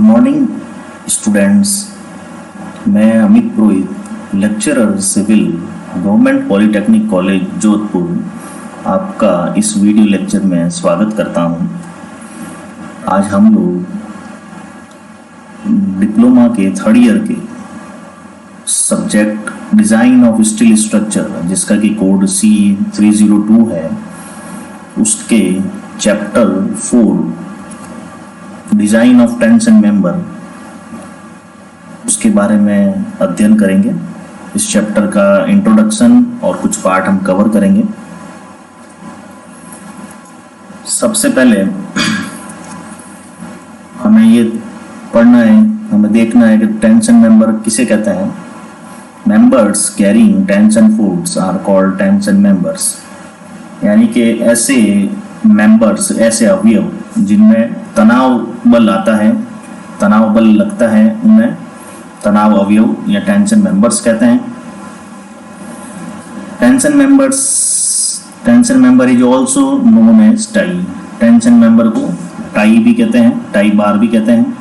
Morning students. मैं Amit Purohit, lecturer civil, government polytechnic college Jodhpur, आपका इस वीडियो लेक्चर में स्वागत करता हूं। आज हम लोग डिप्लोमा के थर्ड ईयर के subject design of steel structure, जिसका कि कोड C302 है, उसके chapter 4 design of tension member, उसके बारे में अध्ययन करेंगे। इस चैप्टर का इंट्रोडक्शन और कुछ पार्ट हम कवर करेंगे। सबसे पहले हमें ये पढ़ना है, हमें देखना है कि टेंशन मेंबर किसे कहते हैं। Members carrying tension force are called tension members, यानी कि ऐसे मेंबर्स, ऐसे अवयव जिनमें तनाव बल आता है, तनाव बल लगता है, उन्हें तनाव अवयव या टेंशन मेंबर्स कहते हैं। Tension member is also known as tie. Tension member को टाई भी कहते हैं, टाई बार भी कहते हैं।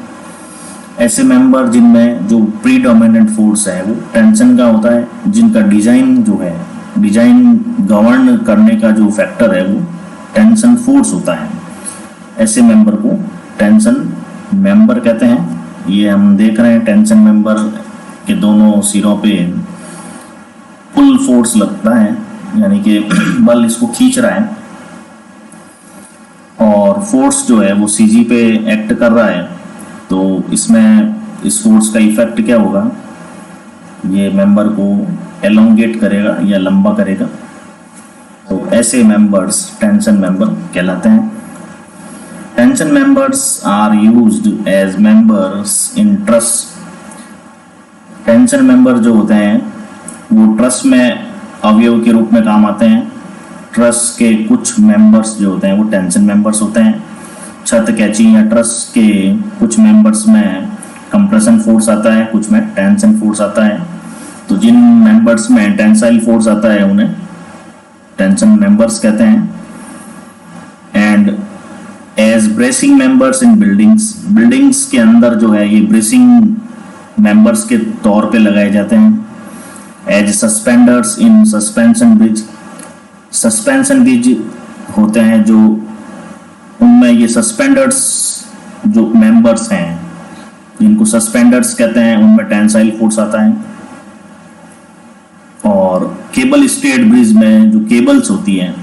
ऐसे मेंबर जिनमें जो प्रीडोमिनेंट फोर्स है वो टेंशन का होता है, जिनका डिजाइन जो है, डिजाइन गवर्न करने का जो फैक्टर है वो टेंशन फोर्स होता है। ऐसे मेंबर को टेंशन मेंबर कहते हैं। ये हम देख रहे हैं, टेंशन मेंबर के दोनों सिरों पे पुल फोर्स लगता है, यानी कि बल इसको खींच रहा है, और फोर्स जो है वो CG पे एक्ट कर रहा है। तो इसमें इस फोर्स का इफेक्ट क्या होगा, ये मेंबर को एलोंगेट करेगा या लंबा करेगा। तो ऐसे मेंबर्स टेंशन मेंबर कहलाते हैं। Tension members are used as members in truss. Tension member जो होते हैं वो ट्रस में अवयव के रूप में काम आते हैं। ट्रस के कुछ मेंबर्स जो होते हैं वो टेंशन मेंबर्स होते हैं। छत कैची या ट्रस के कुछ मेंबर्स में कंप्रेशन फोर्स आता है, कुछ में टेंशन फोर्स आता है। तो जिन मेंबर्स में टेंसाइल फोर्स आता है उन्हें टेंशन मेंबर्स कहते हैं। And as bracing members in buildings के अंदर जो है ये ब्रेसिंग मेंबर्स के तौर पे लगाए जाते हैं। As suspenders in suspension bridge. Suspension bridge होते हैं जो, उनमें ये सस्पेंडर्स जो मेंबर्स हैं, इनको सस्पेंडर्स कहते हैं, उनमें टेंसाइल फोर्स आता है। और केबल स्टेड ब्रिज में जो केबल्स होती हैं,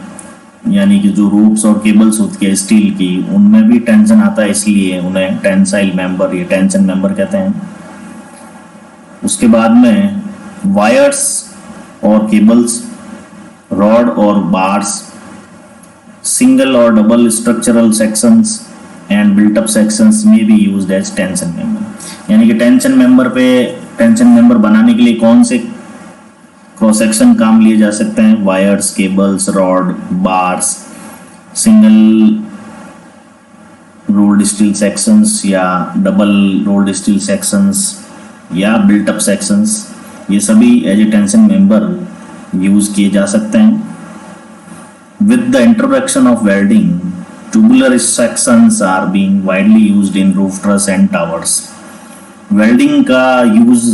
यानी कि जो रोप्स और केबल्स होती है स्टील की, उनमें भी टेंशन आता है, इसलिए उन्हें टेंसाइल मेंबर या टेंशन मेंबर कहते हैं। उसके बाद में वायर्स और केबल्स, रॉड और बार्स, सिंगल और double structural sections and built up sections में be used as tension member. यानी कि टेंशन मेंबर बनाने के लिए कौन से क्रॉस सेक्शन काम लिए जा सकते हैं? Wires, cables, rod, bars, single rolled steel sections या डबल रोल्ड स्टील सेक्शंस या बिल्ट अप सेक्शंस, ये सभी as a tension member use किए जा सकते हैं। With the introduction of welding, tubular sections are being widely used in roof truss and towers. Welding का use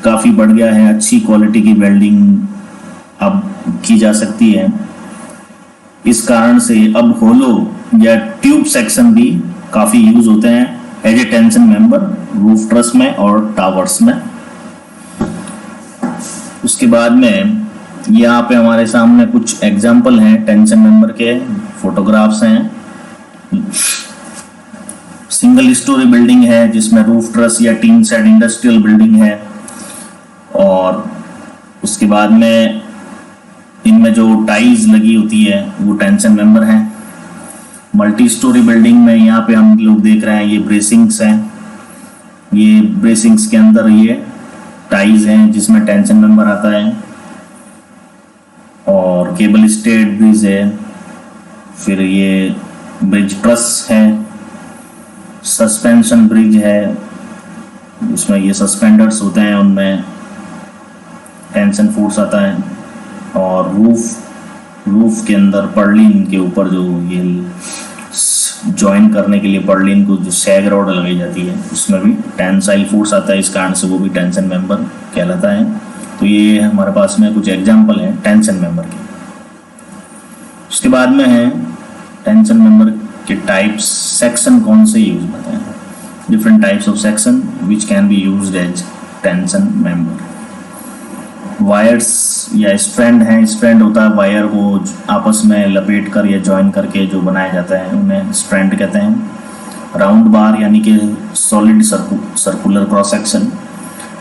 काफ़ी बढ़ गया है, अच्छी क्वालिटी की वेल्डिंग अब की जा सकती है। इस कारण से अब होलो या ट्यूब सेक्शन भी काफ़ी यूज होते हैं as a tension member roof truss में और टावर्स में। उसके बाद में यहाँ पे हमारे सामने कुछ एग्जाम्पल हैं टेंशन मेंबर के, फोटोग्राफ्स हैं। सिंगल स्टोरी बिल्डिंग है जिसमें रूफ ट्रस या टीन शेड इंडस्ट्रियल बिल्डिंग है, और उसके बाद में इनमें जो टाइल्स लगी होती है वो टेंशन मेंबर है। मल्टी स्टोरी बिल्डिंग में यहाँ पे हम लोग देख रहे हैं ये ब्रेसिंग्स हैं, ये ब्रेसिंग्स के अंदर ये टाइल्स हैं जिसमें टेंशन मेंबर आता है। और केबल स्टेड ब्रिज है, फिर ये ब्रिज ट्रस है, सस्पेंशन ब्रिज है, उसमें ये सस्पेंडर्स होते हैं, उनमें टेंशन फोर्स आता है। और रूफ के अंदर पर्लिन के ऊपर जो ये ज्वाइन करने के लिए पर्लिन को जो सैग रॉड लगाई जाती है उसमें भी टेंसाइल फोर्स आता है, इस कारण से वो भी टेंशन मेंबर कहलाता है। तो ये हमारे पास में कुछ एग्जांपल हैं टेंशन मेंबर के। उसके बाद में है टेंशन मेंबर के टाइप्स, सेक्शन कौन से यूज बताएं। Different types of section which can be used as tension member. Wires या स्ट्रैंड है, स्ट्रैंड होता है वायर को आपस में लपेट कर या ज्वाइन करके जो बनाया जाता है उन्हें स्ट्रैंड कहते हैं। राउंड बार यानी कि solid circular cross section.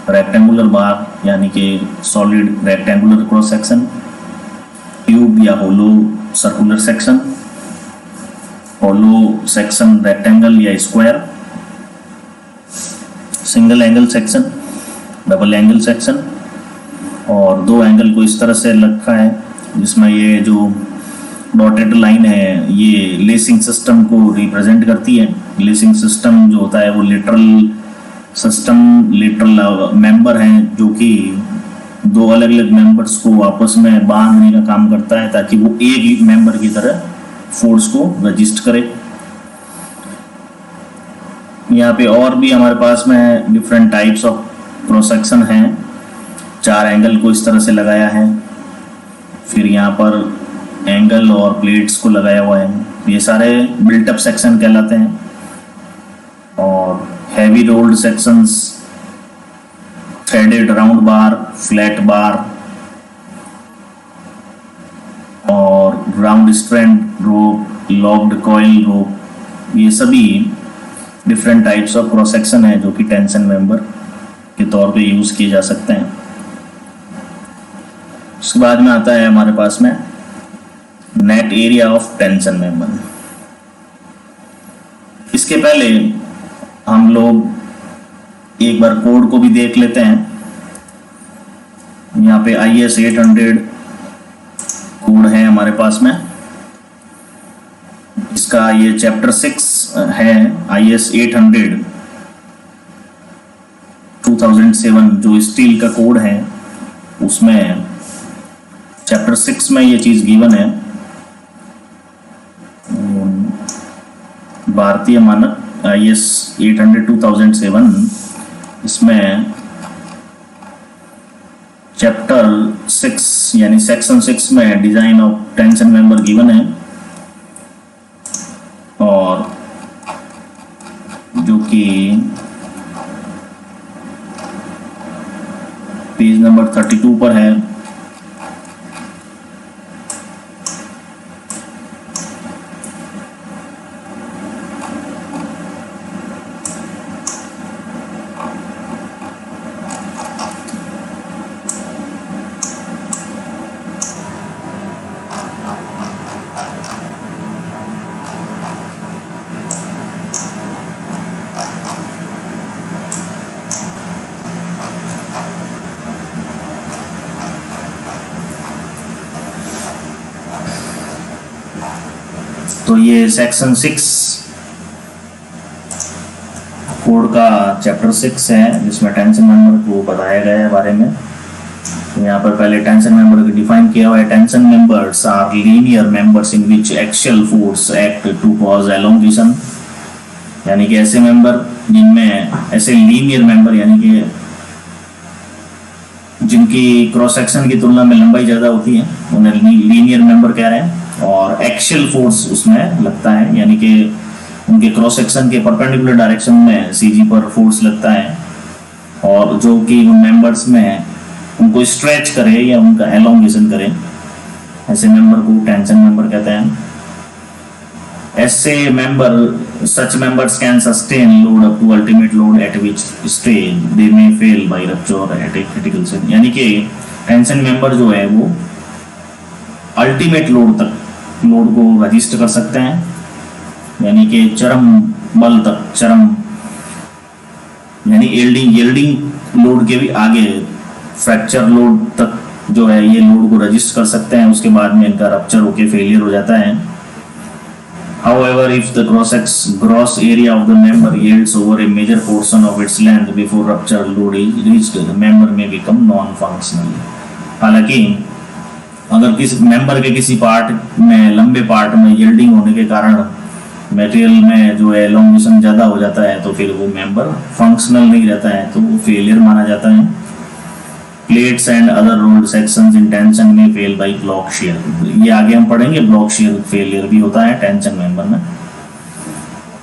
Rectangular bar यानी कि solid rectangular cross section. Tube या hollow circular section. Hollow section rectangle या square. Single angle section, double angle section. और दो एंगल को इस तरह से रखा है जिसमें ये जो डॉटेड लाइन है ये लेसिंग सिस्टम को रिप्रेजेंट करती है। लेसिंग सिस्टम जो होता है वो लिटरल मेंबर हैं जो कि दो अलग अलग मेंबर्स को आपस में बांधने का काम करता है ताकि वो एक ही मेंबर की तरह फोर्स को रजिस्ट करे। यहाँ पे और भी हमारे पास में different types of cross section हैं। 4 एंगल को इस तरह से लगाया है, फिर यहाँ पर एंगल और प्लेट्स को लगाया हुआ है, ये सारे बिल्ट अप सेक्शन कहलाते हैं। और heavy rolled sections, threaded round bar, flat bar और round strand rope, locked coil rope, ये सभी different types of cross section है जो कि टेंशन मेंबर के तौर पे यूज किए जा सकते हैं। उसके बाद में आता है हमारे पास में net area of tension member. इसके पहले हम लोग एक बार कोड को भी देख लेते हैं। यहाँ पे IS 800 कोड है हमारे पास में, इसका ये चैप्टर 6 है। IS 800 2007 जो स्टील का कोड है उसमें चैप्टर 6 में ये चीज गिवन है। भारतीय मानक IS 800 2007 इसमें चैप्टर 6 यानी सेक्शन 6 में design of tension member given है और जो कि पेज नंबर 32 पर है। तो ये सेक्शन 6 कोड का चैप्टर 6 है जिसमें टेंशन मेंबर को बताया गया है बारे में। तो यहाँ पर पहले टेंशन मेंबर को डिफाइन किया हुआ है। Tension members are linear members in which axial force act to cause elongation, यानी कि ऐसे मेंबर जिनमें ऐसे लीनियर मेंबर यानी कि जिनकी क्रॉस सेक्शन की तुलना में लंबाई ज्यादा होती है उन्हें लीनियर मेंबर कह रहे हैं। और एक्सियल फोर्स उसमें लगता है यानी कि उनके क्रॉस सेक्शन के परपेंडिकुलर डायरेक्शन में CG पर फोर्स लगता है और जो कि उन मेंबर्स में उनको स्ट्रेच करे या उनका एलोंगेशन करे, ऐसे मेंबर को टेंशन मेंबर कहते हैं। ऐसे member such members can sustain load up to ultimate load at which stage they may fail by rupture at a critical stage, यानी कि टेंशन मेंबर जो है वो अल्टीमेट लोड तक लोड को रजिस्टर कर सकते हैं, यानी कि चरम बल तक, चरम यानी यील्डिंग लोड के भी आगे फ्रैक्चर लोड तक जो है ये लोड को रजिस्टर कर सकते हैं। उसके बाद में इनका रप्चर होकर फेलियर हो जाता है। However, if the gross area of the member yields over a major portion of its length before rupture load is reached, the member may become non-functional. हालांकि अगर किसी मेंबर के किसी पार्ट में लंबे पार्ट में यील्डिंग होने के कारण मटेरियल में जो है एलोंगेशन ज़्यादा हो जाता है तो फिर वो मेंबर फंक्शनल नहीं रहता है, तो वो फेलियर माना जाता है। Plates and other rolled sections in tension में फेल बाय ब्लॉक शेयर, ये आगे हम पढ़ेंगे। ब्लॉक शेयर फेलियर भी होता है टेंशन मेंबर में।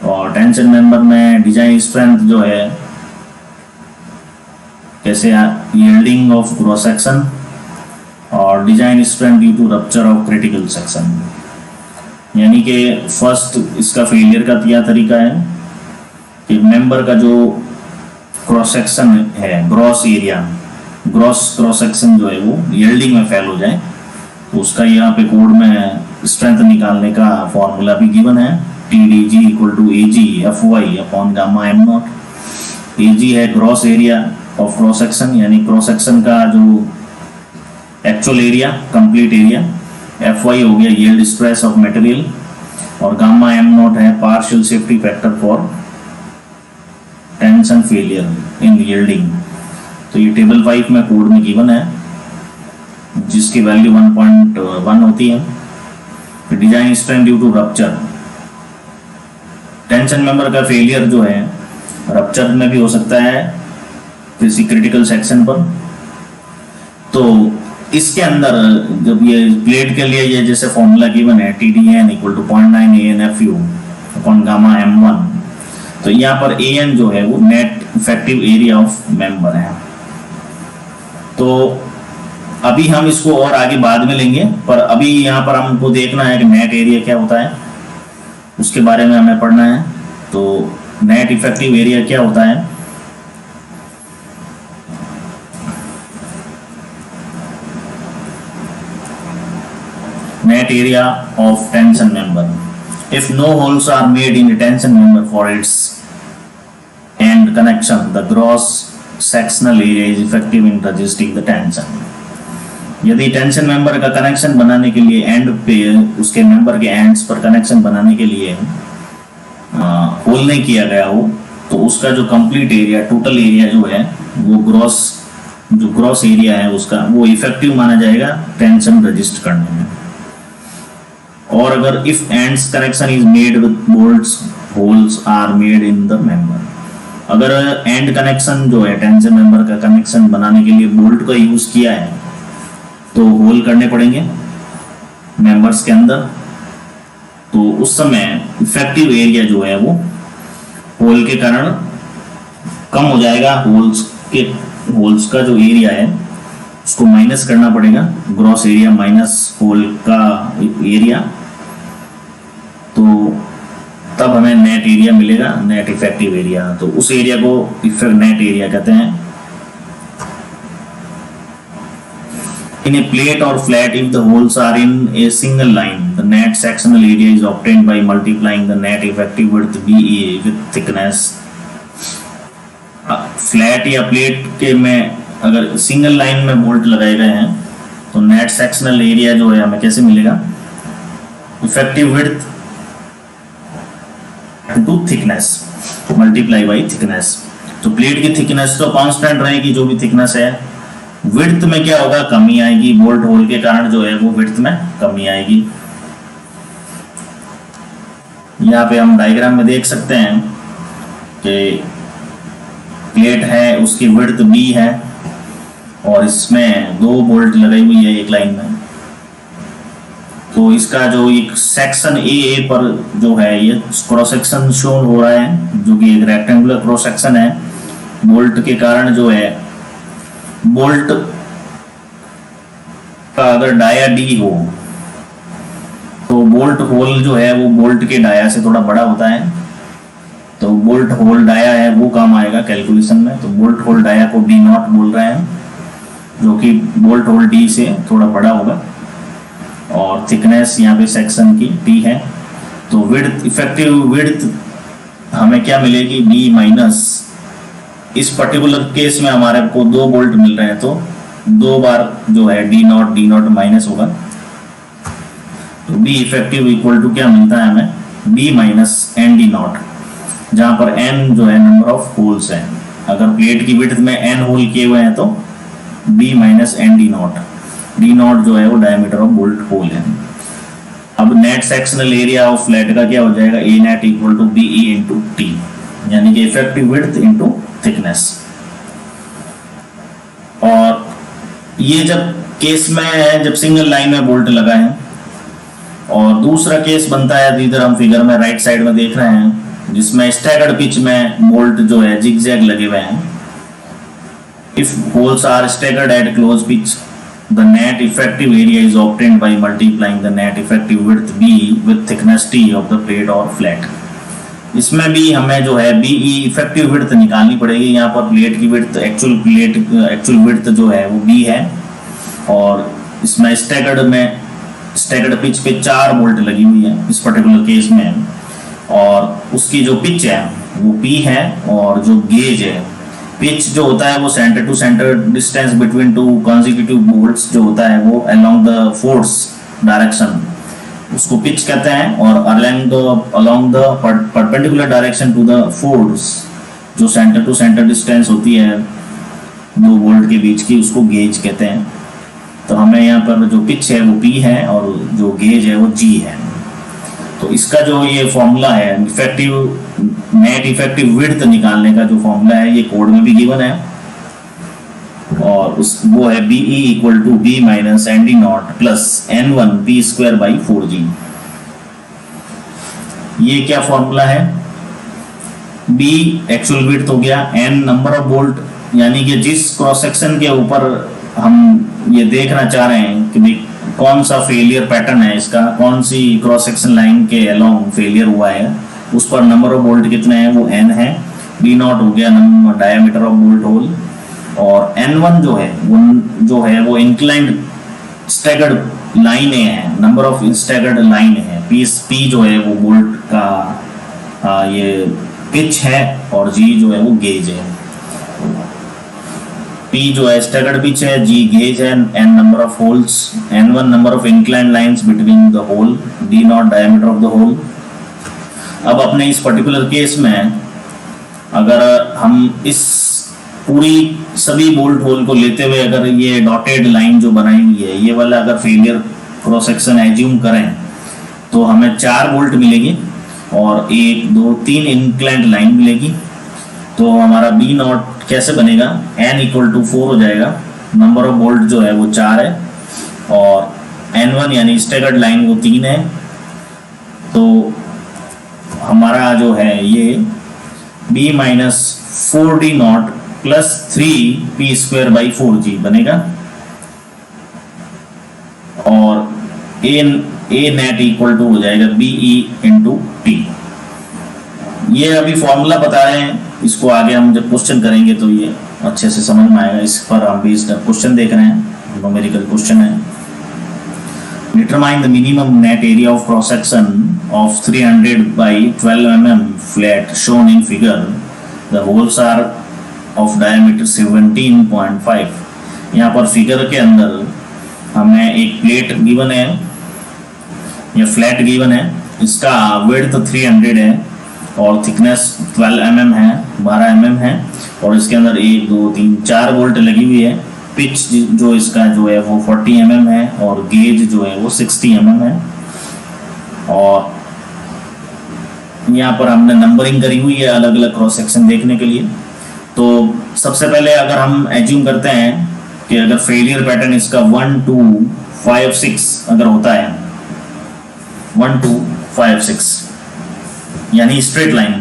और टेंशन मेंबर में डिजाइन स्ट्रेंथ जो है कैसे, यील्डिंग ऑफ क्रॉस सेक्शन और design strength due to rupture of critical section. यानी कि फर्स्ट इसका फेलियर का क्या तरीका है कि मेंबर का जो क्रॉस सेक्शन है, gross area, gross cross section जो है वो यील्डिंग में फेल हो जाए, तो उसका यहाँ पे कोड में स्ट्रेंथ निकालने का फॉर्मूला भी गिवन है। TDG equal to AG FY upon gamma M naught. AG है gross area of cross section, यानी क्रॉस सेक्शन का जो actual area, complete area. FY हो गया यील्ड स्ट्रेस ऑफ मटेरियल, और गामा M नॉट है partial safety factor for tension failure in yielding. तो ये टेबल 5 में कोड में गिवन है, जिसकी वैल्यू 1.1 होती है। Design strength due to rupture, tension member का फेलियर जो है रप्चर में भी हो सकता है किसी क्रिटिकल सेक्शन पर। तो इसके अंदर जब ये प्लेट के लिए ये जैसे फॉर्मूला गिवन है TDN equal to 0.9 ANFU upon gamma M1, तो यहाँ पर AN जो है वो net effective area of member है। तो अभी हम इसको और आगे बाद में लेंगे, पर अभी यहाँ पर हमको देखना है कि नेट एरिया क्या होता है, उसके बारे में हमें पढ़ना है। तो नेट इफेक्टिव एरिया क्या होता है, net area of tension member. If no holes are made in the tension member for its end connection, the gross sectional area is effective in resisting the tension. यदि tension member का connection बनाने के लिए and पे, उसके member के ends पर connection बनाने के लिए होल नहीं किया गया हो, तो उसका जो कंप्लीट एरिया, टोटल एरिया जो है वो ग्रॉस एरिया है उसका, वो इफेक्टिव माना जाएगा टेंशन रजिस्ट करने में। और अगर if ends connection is made with bolts, holes are made in the member, अगर एंड कनेक्शन जो है टेंशन मेंबर का कनेक्शन बनाने के लिए बोल्ट का यूज किया है, तो होल करने पड़ेंगे मेंबर्स के अंदर। तो उस समय इफेक्टिव एरिया जो है वो होल के कारण कम हो जाएगा। होल्स का जो एरिया है उसको माइनस करना पड़ेगा, ग्रॉस एरिया माइनस होल का एरिया, तो तब हमें नेट एरिया मिलेगा, नेट इफेक्टिव एरिया। तो उस एरिया को नेट एरिया कहते हैं। In a plate or flat, if the holes are in a single line, the net sectional area is obtained by multiplying the net effective width BA with thickness. Flat या plate के में अगर single line में bolt लगाए गए हैं, तो net sectional area जो है हमें कैसे मिलेगा, effective width to thickness multiply by thickness. तो प्लेट की थिकनेस तो कांस्टेंट रहेगी, जो भी थिकनेस है। विड्थ में क्या होगा, कमी आएगी, बोल्ट होल के कारण जो है वो विड्थ में कमी आएगी। यहाँ पे हम डायग्राम में देख सकते हैं कि प्लेट है, उसकी विड्थ B है, और इसमें 2 बोल्ट लगाई हुई है एक लाइन में। तो इसका जो एक सेक्शन AA पर जो है ये क्रॉस सेक्शन शो हो रहा है, जो कि एक रेक्टेंगुलर क्रॉस सेक्शन है। बोल्ट के कारण जो है, बोल्ट का अगर डाया D हो, तो बोल्ट होल जो है वो बोल्ट के डाया से थोड़ा बड़ा होता है, तो बोल्ट होल डाया है वो काम आएगा कैलकुलेशन में। तो बोल्ट होल डाया को D0 बोल रहे हैं, जो कि बोल्ट होल D से थोड़ा बड़ा होगा, और थिकनेस यहाँ पे सेक्शन की T है। तो विड्थ, इफेक्टिव विड्थ हमें क्या मिलेगी, B माइनस, इस पर्टिकुलर केस में हमारे को 2 बोल्ट मिल रहे हैं, तो 2 बार जो है D0 माइनस होगा। तो B इफेक्टिव इक्वल टू क्या मिलता है हमें, B माइनस ND0, जहां पर N जो है नंबर ऑफ होल्स है। अगर प्लेट की विड्थ में N होल किए हुए हैं तो B माइनस ND0, D0 जो है वो डायमीटर ऑफ बोल्ट होल है। अब net sectional area of flat का क्या हो जाएगा, A net equal to B E into T, यानी कि इफेक्टिव विड्थ इंटू थिकनेस। और ये जब केस में है जब सिंगल लाइन में बोल्ट लगा है, और दूसरा केस बनता है इधर हम फिगर में राइट साइड में देख रहे हैं जिसमें स्टैगर्ड पिच में बोल्ट जो है जिगजैग लगे हुए हैं। If holes are staggered at close pitch the net effective area is obtained by multiplying the net effective width B with thickness T of the plate और फ्लैट। इसमें भी हमें जो है बी ई इफेक्टिव विड्थ निकालनी पड़ेगी। यहाँ पर प्लेट की विड्थ एक्चुअल विड्थ जो है वो बी है, और इसमें स्टैगर्ड पिच पे 4 बोल्ट लगी हुई है इस पर्टिकुलर केस में, और उसकी जो पिच है वो पी है, और जो गेज है पिच जो होता है वो centre to centre distance between two consecutive bolts जो होता है वो अलोंग द फोर्स डायरेक्शन उसको पिच कहते हैं, और along the perpendicular direction to the force जो सेंटर टू सेंटर डिस्टेंस होती है दो बोल्ट के बीच की उसको गेज कहते हैं। तो हमें यहाँ पर जो पिच है वो P है और जो गेज है वो G है। तो इसका जो ये फॉर्मूला है नेट इफेक्टिव विड्थ निकालने का जो फॉर्मूला है ये कोड में भी गिवन है, और वो है B E equal to B minus N D naught plus N1 P square by 4G। ये क्या फॉर्मूला है, B एक्चुअल विड्थ हो गया, N नंबर ऑफ बोल्ट यानी कि जिस क्रॉस सेक्शन के ऊपर हम ये देखना चाह रहे हैं कि भाई कौन सा फेलियर पैटर्न है इसका, कौन सी क्रॉस सेक्शन लाइन के अलोंग फेलियर हुआ है, उस पर नंबर ऑफ बोल्ट कितने हैं वो n है, d नॉट हो गया डायमीटर ऑफ बोल्ट होल, और n1 जो है वो इंक्लाइंड स्टैगर्ड लाइन है, नंबर ऑफ स्टैगर्ड लाइन है, p जो है वो बोल्ट का ये पिच है, और g जो है वो गेज है। P जो है स्टैगर्ड पिच है, G गेज है, N number of holes, N1 number of inclined lines between the hole, D naught diameter of the hole. अब अपने इस पर्टिकुलर केस में अगर हम इस पूरी सभी बोल्ट होल को लेते हुए अगर ये डॉटेड लाइन जो बनाई हुई है ये वाला अगर फेलियर क्रॉस सेक्शन एज्यूम करें तो हमें 4 बोल्ट मिलेगी और 1 2 3 इंक्लाइंड लाइन मिलेगी। तो हमारा बी नॉट कैसे बनेगा, n इक्वल टू 4 हो जाएगा, नंबर ऑफ बोल्ट जो है वो 4 है, और n1 यानी स्टैगर्ड लाइन वो 3 है। तो हमारा जो है ये b minus 4d not plus 3p square by 4g बनेगा, और a नेट इक्वल टू हो जाएगा बी ई इंटू टी। ये अभी फॉर्मूला बता रहे हैं, इसको आगे हम जब क्वेश्चन करेंगे तो ये अच्छे से समझ में आएगा। इस पर हम भी इसका क्वेश्चन देख रहे हैं, न्यूमेरिकल क्वेश्चन है। Determine the minimum net area of cross section of 300 by 12 mm flat shown in figure, the holes are of diameter 17.5। यहाँ पर फिगर के अंदर हमें एक प्लेट गिवन है या फ्लैट गिवन है, इसका विड्थ 300 है और थिकनेस 12 mm है, 12 mm है, और इसके अंदर 1 2 3 4 बोल्ट लगी हुई है। पिच जो इसका जो है वो 40 mm है, और गेज जो है वो 60 mm है, और यहाँ पर हमने नंबरिंग करी हुई है अलग अलग क्रॉस सेक्शन देखने के लिए। तो सबसे पहले अगर हम एज्यूम करते हैं कि अगर फेलियर पैटर्न इसका 1 2 5 6 अगर होता है 1 2 5 6 यानी स्ट्रेट लाइन,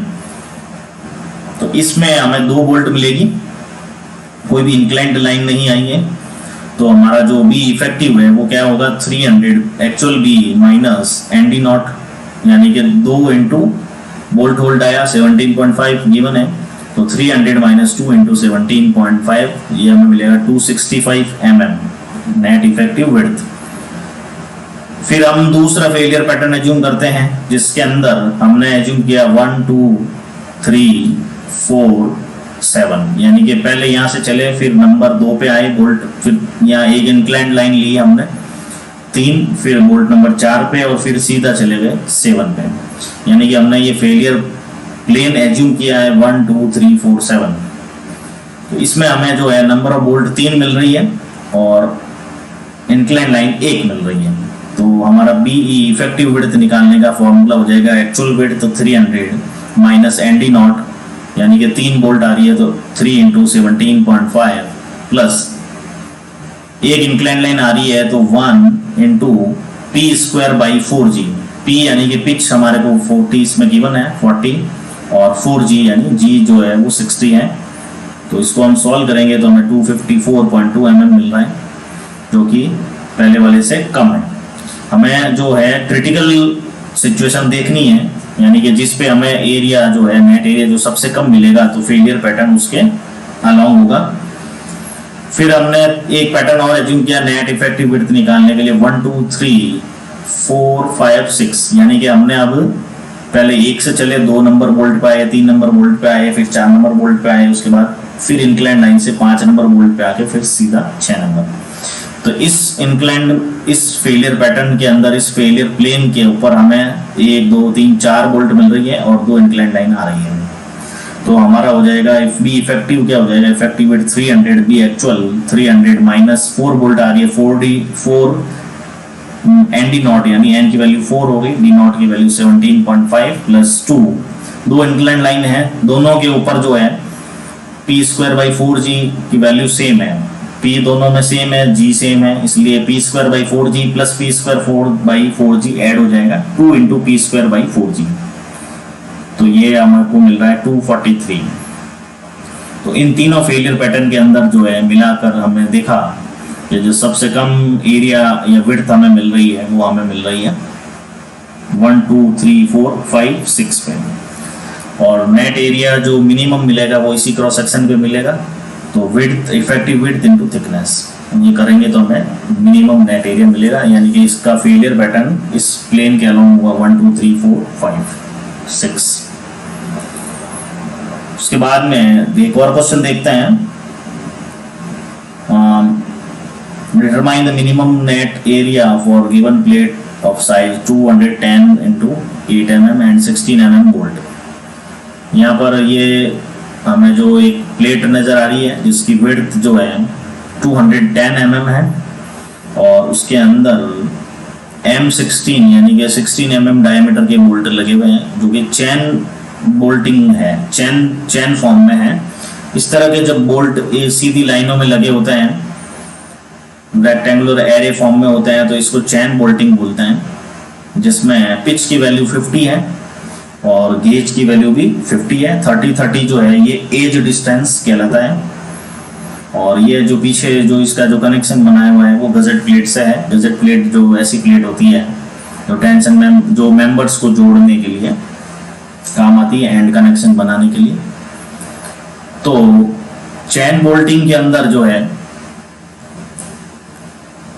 तो इसमें हमें 2 बोल्ट मिलेगी, कोई भी इंक्लाइंड लाइन नहीं आई है। तो हमारा जो बी इफेक्टिव है वो क्या होगा 300 actual B minus N D naught, यानी कि 2 इंटू बोल्ट होल्ड आया 17.5 गिवन है, तो 300 माइनस 2 इंटू 17.5 ये हमें मिलेगा 265 mm नेट इफेक्टिव विड्थ। फिर हम दूसरा फेलियर पैटर्न एज्यूम करते हैं जिसके अंदर हमने एज्यूम किया 1 2 3 4 7, यानी कि पहले यहाँ से चले फिर नंबर 2 पे आए बोल्ट, फिर यहाँ एक इंक्लाइंड लाइन ली हमने 3, फिर बोल्ट नंबर 4 पे, और फिर सीधा चले गए 7 पे, यानी कि हमने ये फेलियर प्लेन एज्यूम किया है 1 2 3 4 7। तो इसमें हमें जो है नंबर ऑफ बोल्ट 3 मिल रही है और इंक्लाइंड लाइन 1 मिल रही है। तो हमारा BE इफेक्टिव विड्थ निकालने का फॉर्मूला हो जाएगा actual width 300 minus ND nought, यानी कि 3 बोल्ट आ रही है तो 3 इंटू 17.5 प्लस एक इंक्लाइन लाइन आ रही है तो 1 into P square by 4G। P यानी कि पिच हमारे को 40 इसमें गिवन है 40 और 4G यानी G जो है वो 60 है। तो इसको हम सॉल्व करेंगे तो हमें 254.2 mm मिल रहा है, जो कि पहले वाले से कम है। हमें जो है क्रिटिकल सिचुएशन देखनी है, यानी कि जिस पे हमें एरिया जो है नेट एरिया जो सबसे कम मिलेगा तो फेलियर पैटर्न उसके अलोंग होगा। फिर हमने एक पैटर्न और एज्यूम किया नेट इफेक्टिव विड्थ निकालने के लिए 1 2 3 4 5 6, यानी कि हमने अब पहले 1 से चले 2 नंबर बोल्ट पे आए, 3 नंबर बोल्ट पे आए, फिर 4 नंबर बोल्ट पे आए, उसके बाद फिर इंक्लाइन लाइन से 5 नंबर बोल्ट पे आके फिर सीधा 6 नंबर। तो इस इंक्लाइन इस फेलियर पैटर्न के अंदर इस फेलियर प्लेन के ऊपर हमें 1 2 3 4 बोल्ट मिल रही है और 2 इंक्लाइन लाइन आ रही है। तो हमारा हो जाएगा बी इफेक्टिव क्या हो जाएगा, effective width 300, B actual 300 minus 4 bolt आ रही है 4 ND नॉट, यानी N की वैल्यू 4 हो गई, D नॉट की वैल्यू 17.5 प्लस 2, 2 इंक्लाइन लाइन है, दोनों के ऊपर जो है पी स्क्वायर बाई 4G की वैल्यू सेम है, P दोनों में सेम है, G सेम है, इसलिए P square by 4G plus P square 4/4G add हो जाएगा 2 into P square by 4G। तो ये हमको मिल रहा है 243। तो इन तीनों फेलियर पैटर्न के अंदर जो है मिलाकर हमने देखा कि जो सबसे कम एरिया या विड्थ हमें मिल रही है वो हमें मिल रही है 1 2 3 4 5 6 पे, और नेट एरिया जो मिनिमम मिलेगा वो इसी क्रॉस सेक्शन पे मिलेगा। तो width effective width into thickness ये करेंगे तो हमें मिनिमम नेट एरिया मिलेगा, यानी कि इसका फेलियर पैटर्न इस प्लेन के अलोंग हुआ 1 2 3 4 5 6। उसके बाद में एक और क्वेश्चन देखते हैं, determine the minimum net area for given plate of size 210 into 8 mm and 16 mm bolt. यहाँ पर ये हमें जो एक प्लेट नज़र आ रही है जिसकी विड्थ जो है 210 mm है और उसके अंदर M16 यानी कि 16 mm डायमीटर के बोल्ट लगे हुए हैं, जो कि चैन बोल्टिंग है, चैन फॉर्म में है। इस तरह के जब बोल्ट सीधी लाइनों में लगे होते हैं, रेक्टेंगुलर एरे फॉर्म में होते हैं, तो इसको चैन बोल्टिंग बोलते हैं, जिसमें पिच की वैल्यू 50 है और गेज की वैल्यू भी 50 है। 30-30 जो है ये एज डिस्टेंस कहलाता है। और ये जो पीछे जो इसका जो कनेक्शन बनाया हुआ है वो गजेट प्लेट से है। गजेट प्लेट जो ऐसी प्लेट होती है जो टेंशन में जो मेंबर्स को जोड़ने के लिए काम आती है, एंड कनेक्शन बनाने के लिए। तो चैन बोल्टिंग के अंदर जो है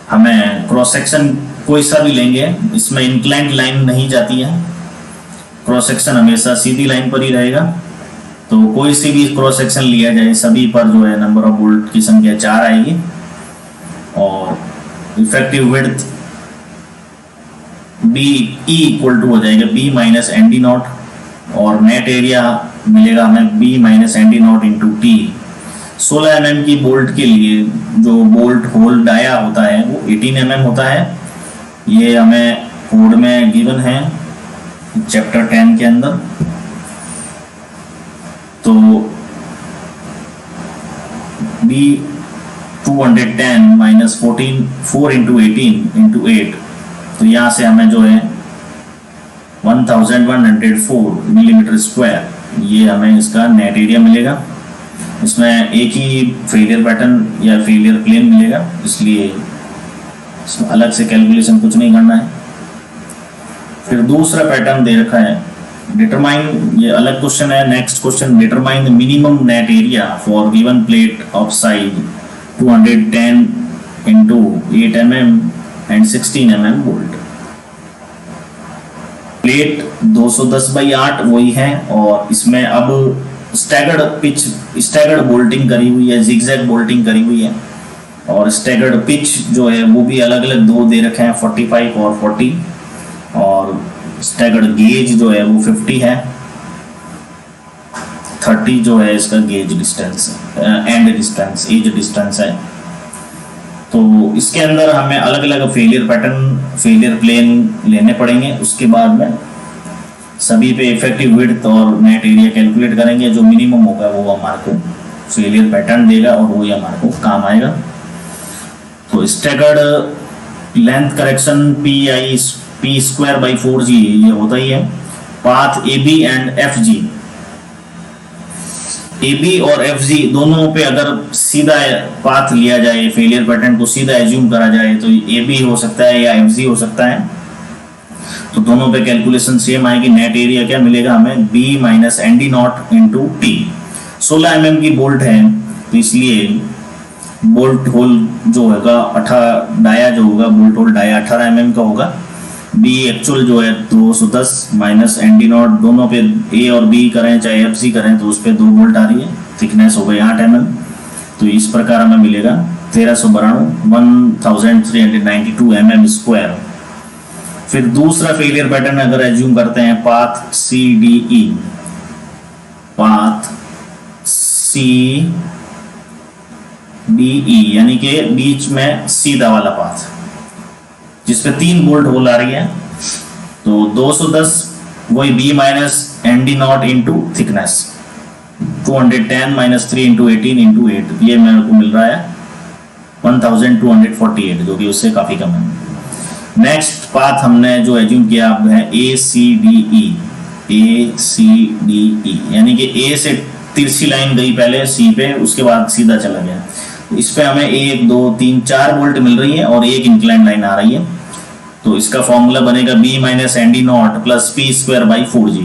हमें क्रॉस सेक्शन कोई सा भी लेंगे, इसमें इंक्लाइंड लाइन नहीं जाती है, क्रॉस सेक्शन हमेशा सीधी लाइन पर ही रहेगा। तो कोई सी भी क्रॉस सेक्शन लिया जाए सभी पर जो है नंबर ऑफ बोल्ट की संख्या 4 आएगी और effective width B equal to हो जाएगा B माइनस ND नॉट, और नेट एरिया मिलेगा हमें B minus ND naught into T। 16 mm की बोल्ट के लिए जो बोल्ट होल डाया होता है वो 18 mm होता है। ये हमें कोड में गिवन है चैप्टर 10 के अंदर। तो B 210 माइनस 4 इंटू 18 इंटू 8, तो यहाँ से हमें जो है 1104 मिलीमीटर स्क्वायर ये हमें इसका नेट एरिया मिलेगा। इसमें एक ही फेलियर पैटर्न या फेलियर प्लेन मिलेगा, इसलिए इसमें अलग से कैलकुलेशन कुछ नहीं करना है। फिर दूसरा पैटर्न दे रखा है डिटरमाइन, ये अलग क्वेश्चन है। Next question, determine the minimum net area for given plate of size 210 into 8 mm and 16 mm bolt. Plate 210/8 वही है और इसमें अब स्टैगर्ड बोल्टिंग करी हुई है, जिगजैग बोल्टिंग करी हुई है, और स्टैगर्ड पिच जो है वो भी अलग अलग दो दे रखे हैं 45 और 40, और स्टैगर्ड गेज जो है वो 50 है, 30 जो है इसका gauge distance and distance edge distance है। तो इसके अंदर हमें अलग अलग फेलियर पैटर्न फेलियर प्लेन लेने पड़ेंगे। उसके बाद में सभी पे इफेक्टिव विड्थ और नेट एरिया कैलकुलेट करेंगे, जो मिनिमम होगा वो हमारे को फेलियर पैटर्न देगा और वो ही हमारे को काम आएगा। तो staggered length correction P square by 4g ये होता ही है। Path A B and F G, A B और एफ जी दोनों पे अगर सीधा पाथ लिया जाए, फेलियर पैटर्न को सीधा एज्यूम करा जाए, तो ए बी हो सकता है या एफ जी हो सकता है। तो दोनों पे कैलकुलेशन सेम आएगी। नेट एरिया क्या मिलेगा हमें, B minus N D naught into T. 16 mm की बोल्ट है, तो इसलिए बोल्ट होल जो होगा डाया जो होगा, बोल्ट होल डाया 18 mm का होगा। बी एक्चुअल जो है 210 माइनस एन डी नॉट, दोनों पे ए और बी करें चाहे एफ सी करें तो उस पर 2 बोल्ट आ रही है। थिकनेस हो गई 8 mm। तो इस प्रकार हमें मिलेगा 1392 mm स्क्वायर। फिर दूसरा फेलियर पैटर्न अगर एज्यूम करते हैं, path C D E, path C D E यानी कि बीच में सीधा वाला पाथ जिसपे 3 बोल्ट होल आ रही है। तो 210 वही B minus N D naught into thickness, 210 minus 3 into 18 into 8, ये मेरे को मिल रहा है 1248, जो कि उससे काफी कम है। नेक्स्ट पाथ हमने जो एज्यूम किया अब है ए सी डी ई, यानी कि ए से तिरछी लाइन गई पहले सी पे, उसके बाद सीधा चला गया। इस पे हमें 1 2 3 4 बोल्ट मिल रही है और एक इंक्लाइन लाइन आ रही है। तो इसका फॉर्मूला बनेगा B minus N D naught plus P square by 4g।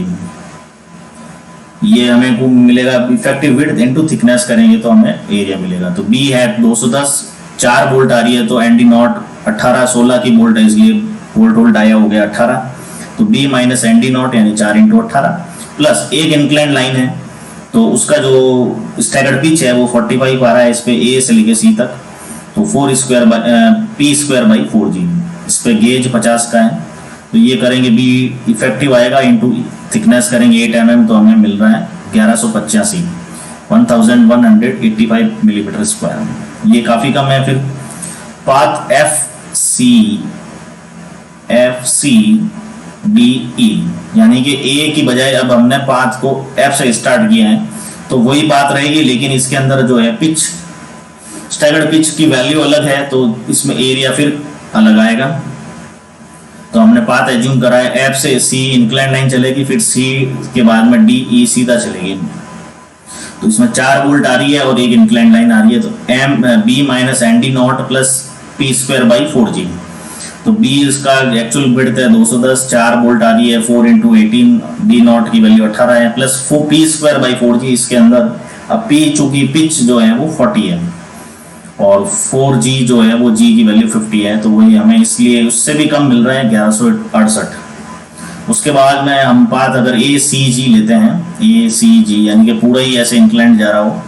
ये हमें को मिलेगा इफेक्टिव विड्थ इनटू थिकनेस करेंगे तो हमें एरिया मिलेगा। तो बी है 210, 4 बोल्ट आ रही है, तो एन डी नॉट 18 16 की बोल्ट है, इसलिए बोल्ट होल डाया हो गया 18। तो B minus N D naught यानी 4 इंटू 18 प्लस एक इंक्लाइन लाइन है, तो उसका जो स्टैगर्ड पिच है वो 45 आ रहा है इस पे ए से लेके सी तक। तो 4 square P square by 4g, इस पे गेज 50 का है। तो ये करेंगे बी इफेक्टिव आएगा इंटू थिकनेस करेंगे 8 mm, तो हमें मिल रहा है 1185 1185 मिलीमीटर स्क्वायर। ये काफी कम है। फिर path F C D E, यानी कि ए की बजाय अब हमने पाथ को एफ से स्टार्ट किया है, तो वही बात रहेगी, लेकिन इसके अंदर जो है पिच, स्टैगर्ड पिच की वैल्यू अलग है, तो इसमें एरिया फिर अलग आएगा। तो हमने पाथ एज्यूम करा है एफ से सी इंक्लाइन लाइन चलेगी, फिर सी के बाद में डी ई सीधा चलेगी। तो इसमें 4 बोल्ट आ रही है और एक इंक्लाइन लाइन आ रही है। तो M B minus N D naught plus P square by 4g। तो बी इसका एक्चुअल विड्थ है 210, 4 बोल्ट आ रही है, 4 इंटू 18, डी नॉट की वैल्यू 18 है, plus 4 P square by 4g इसके अंदर। अब पी चूंकि पिच जो है वो 40 है और 4g जो है वो g की वैल्यू 50 है, तो वही हमें इसलिए उससे भी कम मिल रहा है 1168। उसके बाद में हम पाथ अगर ए सी जी लेते हैं, ए सी जी यानी कि पूरा ही ऐसे इंक्लाइन जा रहा हो,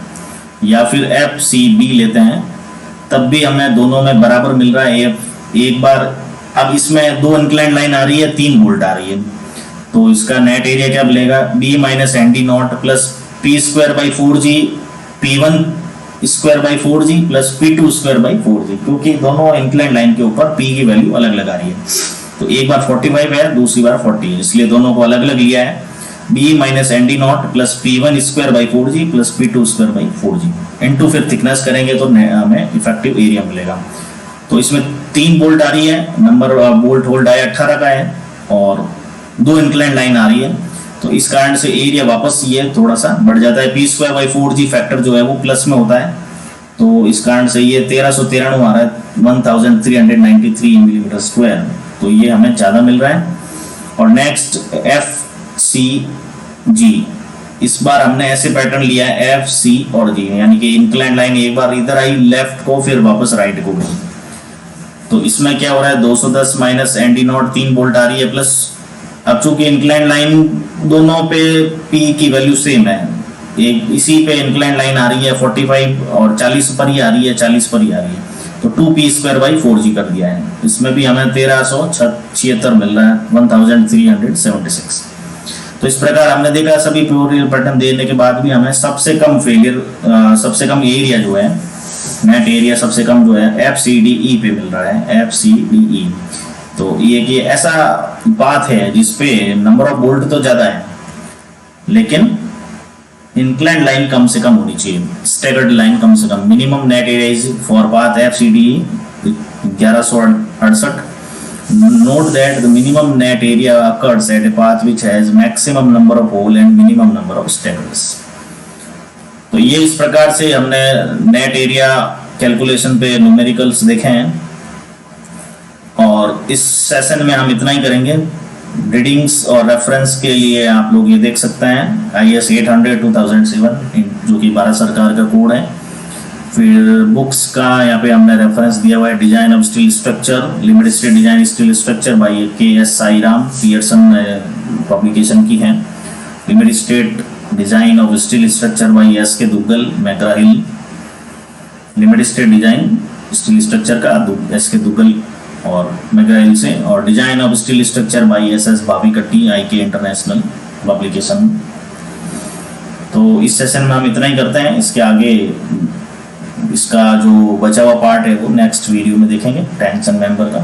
या फिर एफ सी बी लेते हैं, तब भी हमें दोनों में बराबर मिल रहा है। एक बार अब इसमें 2 इंक्लाइन लाइन आ रही है, 3 बोल्ट आ रही है, तो इसका नेट एरिया क्या मिलेगा, B minus N D naught plus P square by 4g, P1 square by 4g plus P2 square by 4g, क्योंकि दोनों इंक्लाइन लाइन के ऊपर P की वैल्यू अलग लगा रही है। तो एक बार 45 है, दूसरी बार 40 है, इसलिए दोनों को अलग अलग लिया है। B minus N D naught plus P1 square by 4g plus P2 square by 4g into फिर थिकनेस करेंगे तो हमें इफेक्टिव एरिया मिलेगा। तो इसमें 3 बोल्ट आ रही है, नंबर बोल्ट होल डाया 18 का है और 2 इंक्लाइन लाइन आ रही है, तो इस कारण से एरिया वापस ये थोड़ा सा बढ़ जाता है। P square by 4g factor जो है वो प्लस में होता है, तो इस कारण से ये 1393 आ रहा है, 1393 मिलीमीटर स्क्वायर, तो ये हमें ज़्यादा मिल रहा है। और नेक्स्ट एफ सी जी, इस बार हमने ऐसे पैटर्न लिया है एफ सी और जी, यानी कि इंक्लाइन लाइन एक बार इधर आई लेफ्ट को, फिर वापस राइट को गई। तो इसमें क्या हो रहा है, 210 minus N D nought 3 bolt आ रही है, प्लस अब चूंकि इंक्लाइन लाइन दोनों पे पी की वैल्यू सेम है, एक इसी पे इंक्लाइन लाइन आ रही है 45 और 40 पर ही आ रही है, 40 पर ही आ रही है, तो 2p स्क्वायर बाई 4g कर दिया है। इसमें भी हमें 1376 मिल रहा है, 1376। तो इस प्रकार हमने देखा सभी फेलियर पैटर्न देने के बाद भी हमें सबसे कम फेलियर, सबसे कम एरिया जो है, नेट एरिया सबसे कम जो है एफ सी डी ई पे मिल रहा है, एफ सी डी ई। तो ये कि ऐसा बात है जिसपे नंबर ऑफ बोल्ट तो ज्यादा है, लेकिन इंक्लाइंड लाइन कम से कम होनी चाहिए, स्टैगर्ड लाइन कम से कम। Minimum net area is for path F C D 1168। Note that the minimum net area occurs at a path which has maximum number of hole and minimum number of staggers। तो ये इस प्रकार से हमने net area calculation पे numericals देखे हैं, और इस सेशन में हम इतना ही करेंगे। रीडिंग्स और रेफरेंस के लिए आप लोग ये देख सकते हैं IS 800/2007 जो कि भारत सरकार का कोड है। फिर बुक्स का यहाँ पे हमने रेफरेंस दिया हुआ है, design of steel structure, limited state design steel structure by KS Sairam, Pearson publication की है। Limited state design of steel structure by SK Duggal, McGraw Hill. Limited state design steel structure का SK दुग्गल और मैकग्रा हिल से, और design of steel structure by SS Bhavikatti, IK international publication. तो इस session में हम इतना ही करते हैं। इसके आगे इसका जो बचा हुआ पार्ट है वो नेक्स्ट वीडियो में देखेंगे, टेंशन मेंबर का।